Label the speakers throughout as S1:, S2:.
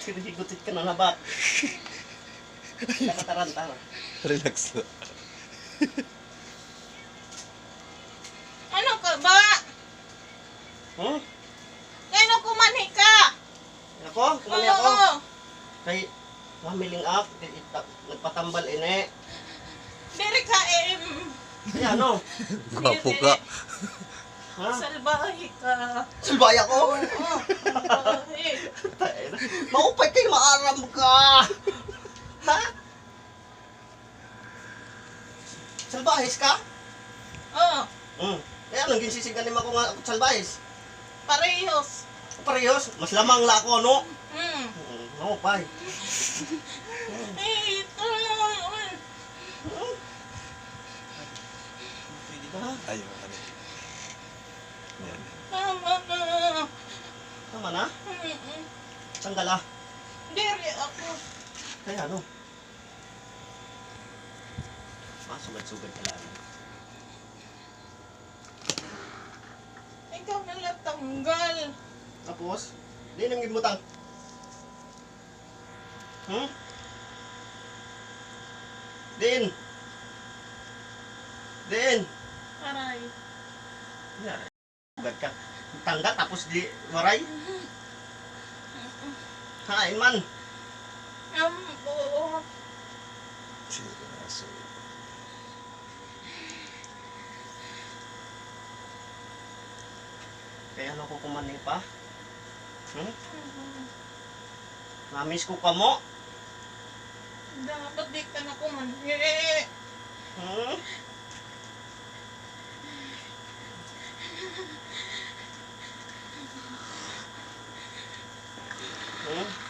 S1: Higutit ka na nabat. Nakatarantara.
S2: Relax na.
S3: Ano ka ba?
S1: Hmm?
S3: Kano kumanhi ka?
S1: Ako? Kumali ako?
S3: Oo.
S1: Kay mamiling up. Nagpatambal ine.
S3: Diri ka
S1: Ay ano?
S2: Gwapo ka.
S1: Ha?
S3: salbahe ka.
S1: Salbay ako?
S3: Oo. Salbahe.
S1: Maupay kayo, maaram ka! Ha? Salbahis ka?
S3: Oo.
S1: Kaya anong ginsisigan mo ako nga salbahis?
S3: Parehos.
S1: Parehos, mas lamang la ako, no?
S3: Hmm.
S1: Maupay.
S3: Ito.
S2: Ayaw, ano. Yan.
S3: Tama na.
S1: Tama na?
S3: Mm-mm.
S1: Saan ka la?
S3: Diri ako.
S1: Kaya ano? Sugad-sugad ka lang.
S3: Ikaw na natanggal.
S1: Tapos, di nang gimutang. Din! Din!
S3: Aray.
S1: Yan. Sugad ka. Tangga tapos di waray. Hain man.
S3: Oo.
S2: Siraso.
S1: Kaya ano ko kumanin pa? Namiss ko ka mo?
S3: Dapat di ka na kumanhi.
S1: Hmm? Hmm?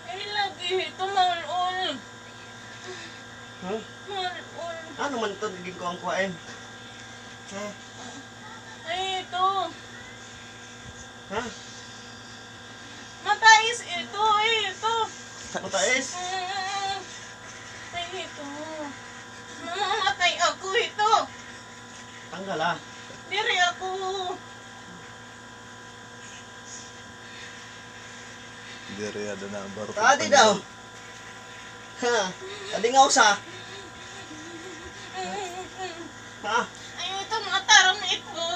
S3: Ay, lagi ito malul.
S1: Hmm?
S3: Malul.
S1: Ano man ito naging ko ang kuwain? Ha?
S3: Ay, ito.
S1: Ha?
S3: Matais ito. Ay, ito.
S1: Matais?
S3: Ay, ito. Mamamatay ako ito.
S1: Tanggal ah.
S3: Diri ako.
S2: Diriado na ang baro.
S1: Tadi daw. Ha? Tadi nga usa. Ha?
S3: Ay, ito mataram ito.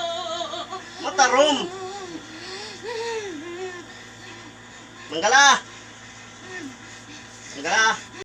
S1: Matarom. Manggala. Manggala.